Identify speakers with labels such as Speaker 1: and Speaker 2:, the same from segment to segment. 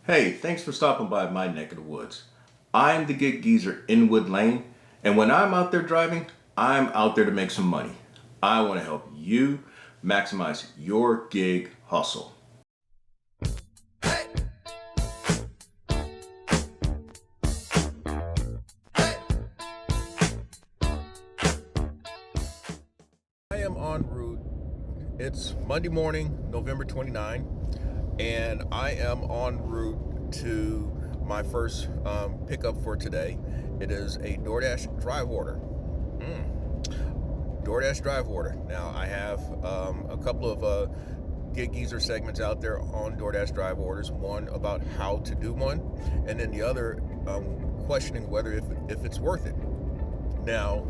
Speaker 1: Hey, thanks for stopping by my neck of the woods. I'm the gig geezer in Wood Lane, and when I'm out there driving, I'm out there to make some money. I want to help you maximize your gig hustle. I am en route. It's Monday morning, November 29, and I am en route to my first pickup for today. It is a DoorDash drive order. DoorDash drive order. Now, I have a couple of Gig Geezer segments out there on DoorDash drive orders. One about how to do one, and then the other questioning whether if it's worth it. Now,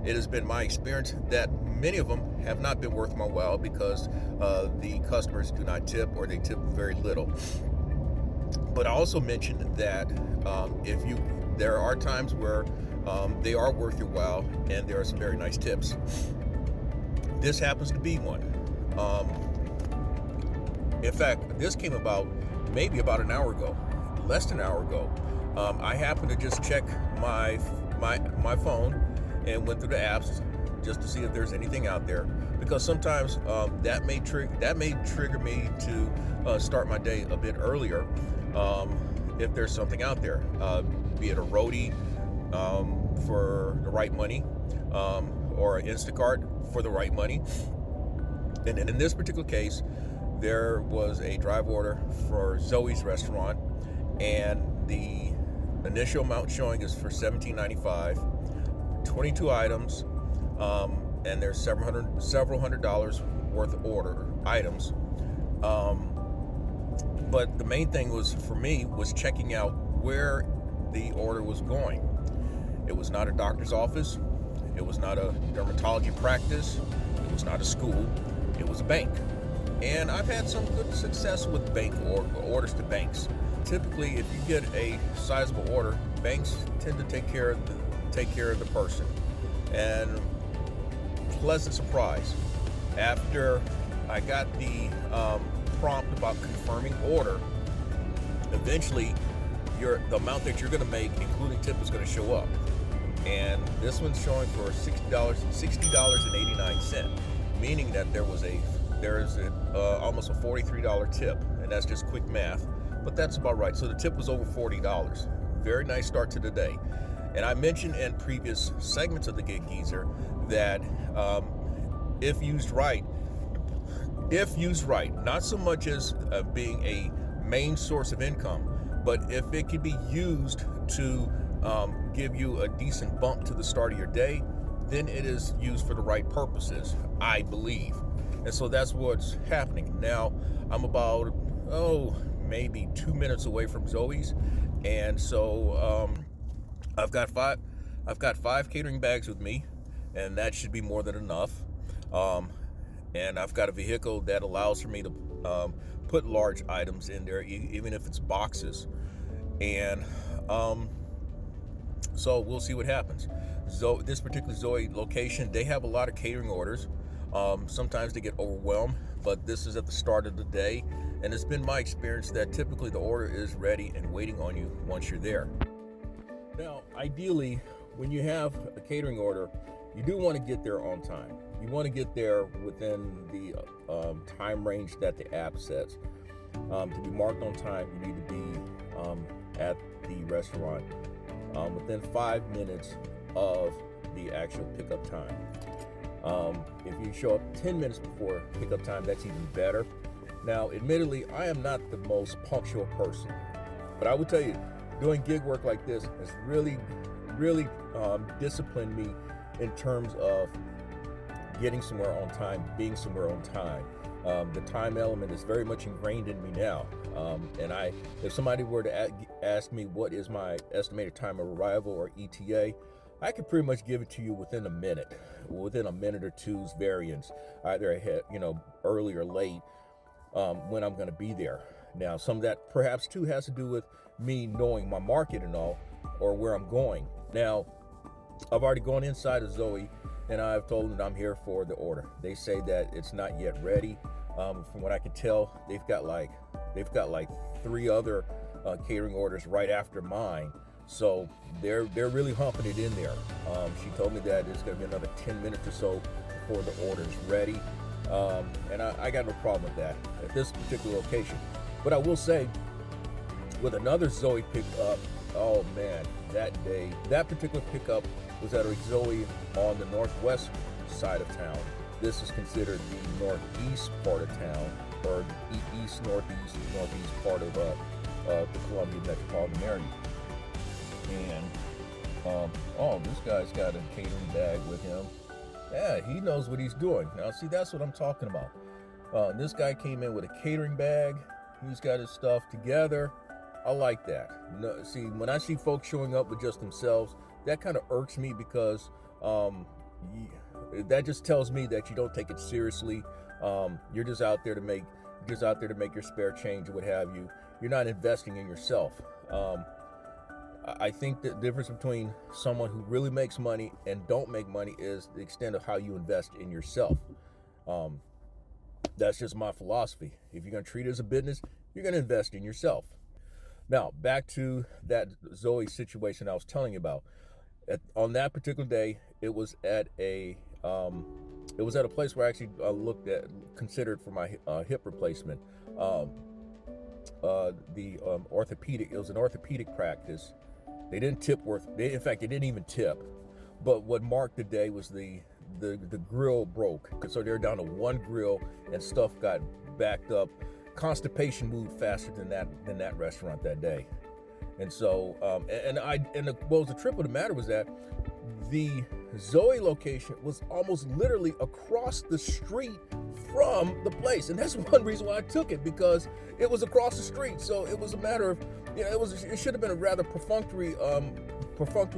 Speaker 1: it has been my experience that many of them have not been worth my while because the customers do not tip or they tip very little. But I also mentioned that there are times where they are worth your while and there are some very nice tips. This happens to be one. In fact, this came about maybe about an hour ago, less than an hour ago. I happened to just check my phone and went through the apps just to see if there's anything out there, because sometimes that may trigger me to start my day a bit earlier if there's something out there, be it a roadie for the right money or an Instacart for the right money. And in this particular case, there was a drive order for Zoe's restaurant, and the initial amount showing is for $17.95, 22 items, and there's several hundred dollars worth of order items. But the main thing for me was checking out where the order was going. It was not a doctor's office. It was not a dermatology practice. It was not a school. It was a bank. And I've had some good success with bank orders to banks. Typically, if you get a sizable order, banks tend to take care of the person. And pleasant surprise, after I got the prompt about confirming order, eventually the amount that you're going to make, including tip, is going to show up. And this one's showing for $60.89, meaning that there is almost a $43 tip, and that's just quick math, but that's about right. So the tip was over $40. Very nice start to the day. And I mentioned in previous segments of the Gig Geezer that if used right, not so much as being a main source of income, but if it could be used to give you a decent bump to the start of your day, then it is used for the right purposes, I believe. And so that's what's happening. Now, I'm about, maybe 2 minutes away from Zoe's. And so I've got five catering bags with me, and that should be more than enough. And I've got a vehicle that allows for me to put large items in there, even if it's boxes. And so we'll see what happens. This particular Zoe location, they have a lot of catering orders. Sometimes they get overwhelmed, but this is at the start of the day, and it's been my experience that typically the order is ready and waiting on you once you're there. Now, ideally, when you have a catering order, you do want to get there on time. You want to get there within the time range that the app sets. To be marked on time, you need to be at the restaurant within 5 minutes of the actual pickup time. If you show up 10 minutes before pickup time, that's even better. Now, admittedly, I am not the most punctual person, but I will tell you, doing gig work like this has really disciplined me in terms of getting somewhere on time, being somewhere on time. The time element is very much ingrained in me now. And if somebody were to ask me what is my estimated time of arrival, or ETA, I could pretty much give it to you within a minute or two's variance, either ahead, early or late, when I'm going to be there. Now, some of that perhaps too has to do with me knowing my market and all, or where I'm going. Now, I've already gone inside of Zoe, and I've told them that I'm here for the order. They say that it's not yet ready. From what I can tell, they've got like 3 other catering orders right after mine. So they're really humping it in there. She told me that it's going to be another 10 minutes or so before the order is ready. And I got no problem with that at this particular location. But I will say, with another Zoe pickup, oh man, that particular pickup was at a Zoe on the northwest side of town. This is considered the northeast part of town, or northeast part of the Columbia metropolitan area. And this guy's got a catering bag with him. Yeah, he knows what he's doing. Now, see, that's what I'm talking about. This guy came in with a catering bag. He's got his stuff together. I like that. No, see, when I see folks showing up with just themselves, that kind of irks me, because that just tells me that you don't take it seriously. You're just out there to make your spare change or what have you. You're not investing in yourself. I think the difference between someone who really makes money and don't make money is the extent of how you invest in yourself. That's just my philosophy. If you're going to treat it as a business, you're going to invest in yourself. Now, back to that Zoe situation I was telling you about. On that particular day, it was at a place where I actually considered for my hip replacement. The orthopedic. It was an orthopedic practice. They didn't tip in fact, they didn't even tip. But what marked the day was the grill broke. So they're down to one grill, and stuff got backed up. Constipation moved faster than that restaurant that day. And so, the trip of the matter was that the Zoe location was almost literally across the street from the place, and that's one reason why I took it, because it was across the street. So it was a matter of, it should have been a rather perfunctory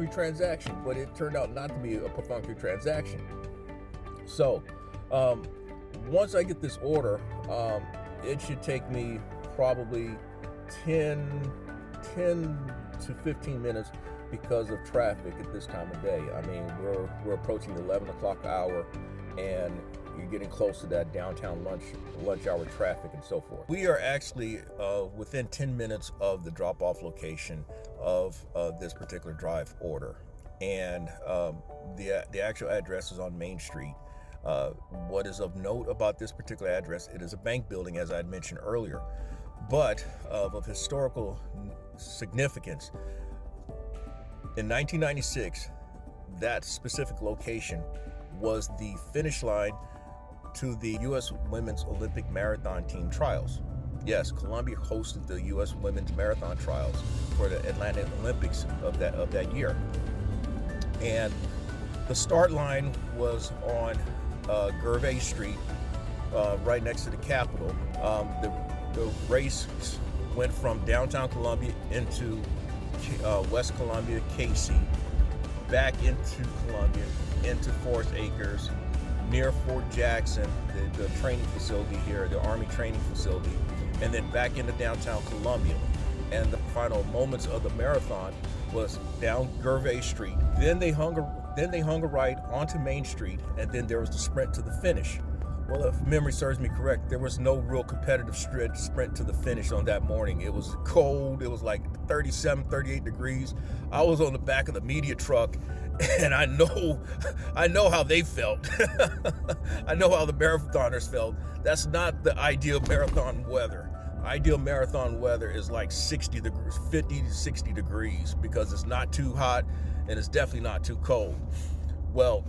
Speaker 1: transaction, but it turned out not to be a perfunctory transaction. So once I get this order, it should take me probably 10 to 15 minutes because of traffic at this time of day. I mean, we're approaching the 11 o'clock hour, and you're getting close to that downtown lunch hour traffic and so forth. We are actually within 10 minutes of the drop-off location of this particular drive order, and the actual address is on Main Street. What is of note about this particular address, it is a bank building, as I had mentioned earlier, but of historical significance. In 1996, that specific location was the finish line to the U.S. Women's Olympic Marathon Team Trials. Yes, Columbia hosted the U.S. Women's Marathon Trials for the Atlanta Olympics of that year. And the start line was on Gervais Street, right next to the Capitol. The race went from downtown Columbia into West Columbia, Casey, back into Columbia, into Forest Acres, near Fort Jackson, the training facility here, the Army training facility, and then back into downtown Columbia. And the final moments of the marathon was down Gervais Street. Then they hung a right onto Main Street, and then there was the sprint to the finish. Well, if memory serves me correct, there was no real competitive sprint to the finish on that morning. It was cold. It was like 37, 38 degrees. I was on the back of the media truck, and I know how they felt. I know how the marathoners felt. That's not the ideal marathon weather. Ideal marathon weather is like 60 degrees, 50 to 60 degrees, because it's not too hot and it's definitely not too cold. Well,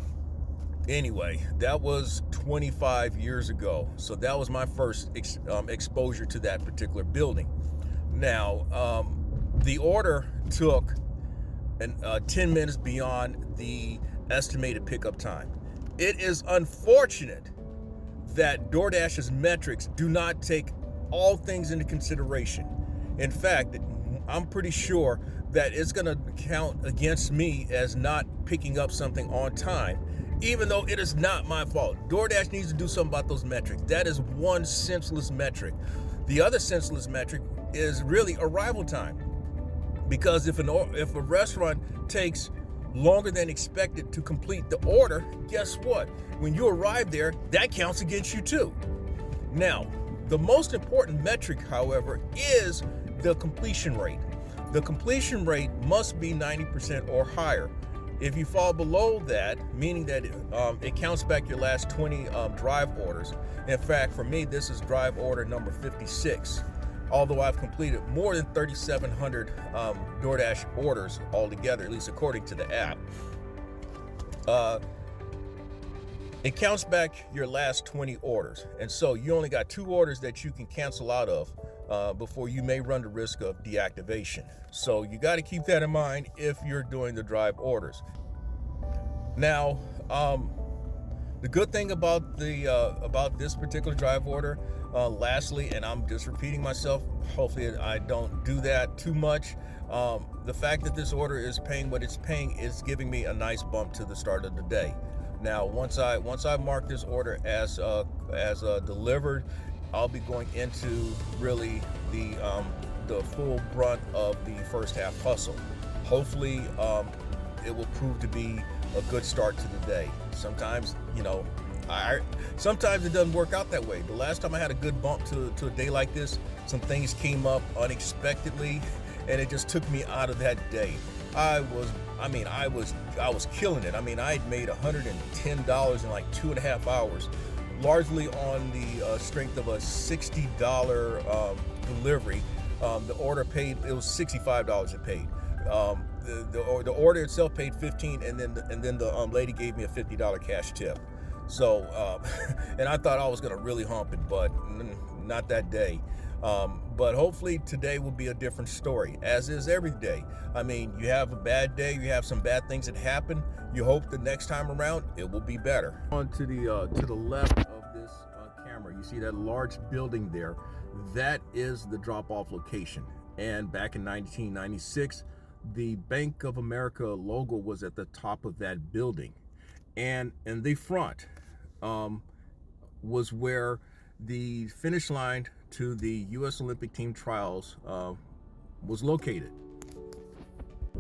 Speaker 1: anyway, that was 25 years ago. So that was my first exposure to that particular building. Now, the order took 10 minutes beyond the estimated pickup time. It is unfortunate that DoorDash's metrics do not take all things into consideration. In fact, I'm pretty sure that it's going to count against me as not picking up something on time, even though it is not my fault. DoorDash needs to do something about those metrics. That is one senseless metric. The other senseless metric is really arrival time. Because if a restaurant takes longer than expected to complete the order, guess what? When you arrive there, that counts against you too. Now, the most important metric, however, is the completion rate. The completion rate must be 90% or higher. If you fall below that, meaning that it counts back your last 20 drive orders. In fact, for me, this is drive order number 56. Although I've completed more than 3,700 DoorDash orders altogether, at least according to the app. It counts back your last 20 orders. And so you only got 2 orders that you can cancel out of before you may run the risk of deactivation. So you got to keep that in mind if you're doing the drive orders. Now, the good thing about this particular drive order, lastly, and I'm just repeating myself, hopefully I don't do that too much. The fact that this order is paying what it's paying is giving me a nice bump to the start of the day. Now, once I mark this order as delivered, I'll be going into really the full brunt of the first half hustle. Hopefully, it will prove to be a good start to the day. Sometimes, sometimes it doesn't work out that way. The last time I had a good bump to a day like this, some things came up unexpectedly, and it just took me out of that day. I was killing it. I had made $110 in like 2.5 hours, largely on the strength of a $60 delivery. The order paid, it was $65 it paid. The order itself paid $15, and then the lady gave me a $50 cash tip. So, and I thought I was gonna really hump it, but not that day. But hopefully today will be a different story, as is every day. You have a bad day, you have some bad things that happen. You hope the next time around it will be better. On to the left of this camera, you see that large building there. That is the drop-off location. And back in 1996, the Bank of America logo was at the top of that building, and in the front was where the finish line to the U.S. Olympic team trials was located.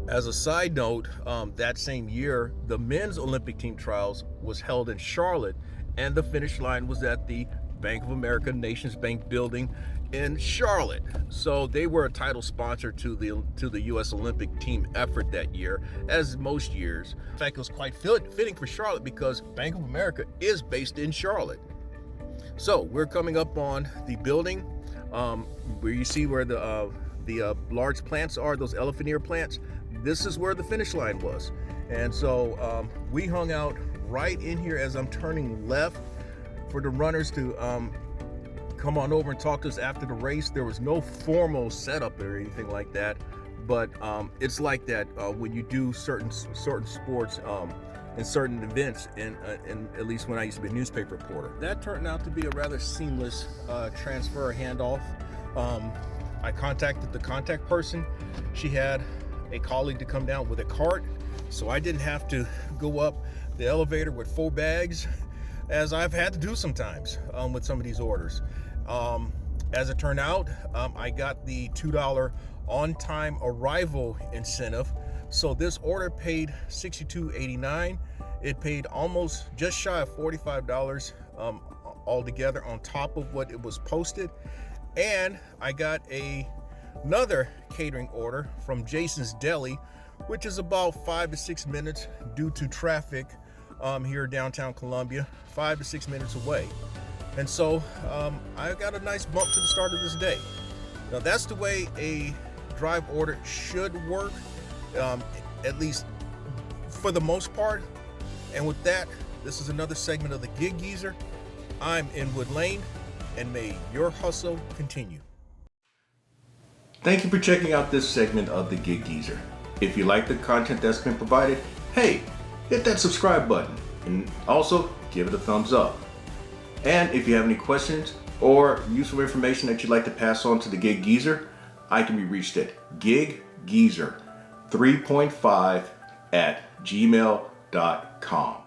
Speaker 1: As a side note, that same year, the men's Olympic team trials was held in Charlotte, and the finish line was at the Bank of America Nations Bank building in Charlotte. So they were a title sponsor to the U.S. Olympic team effort that year, as most years. In fact, it was quite fitting for Charlotte because Bank of America is based in Charlotte. So we're coming up on the building where you see where the large plants are, those elephant ear plants. This is where the finish line was. And so we hung out right in here as I'm turning left for the runners to come on over and talk to us after the race. There was no formal setup or anything like that, but it's like that when you do certain sports in certain events, and at least when I used to be a newspaper reporter. That turned out to be a rather seamless transfer handoff. I contacted the contact person. She had a colleague to come down with a cart, so I didn't have to go up the elevator with 4 bags, as I've had to do sometimes with some of these orders. As it turned out, I got the $2 on-time arrival incentive. So this order paid $62.89. It paid almost just shy of $45 altogether on top of what it was posted. And I got another catering order from Jason's Deli, which is about 5 to 6 minutes due to traffic here downtown Columbia, 5 to 6 minutes away. And so I got a nice bump to the start of this day. Now that's the way a drive order should work, at least for the most part. And with that, this is another segment of the Gig Geezer. I'm Inwood Lane, and may your hustle continue. Thank you for checking out this segment of the Gig Geezer. If you like the content that's been provided, hey, hit that subscribe button and also give it a thumbs up. And if you have any questions or useful information that you'd like to pass on to the Gig Geezer, I can be reached at giggeezer3.5@gmail.com.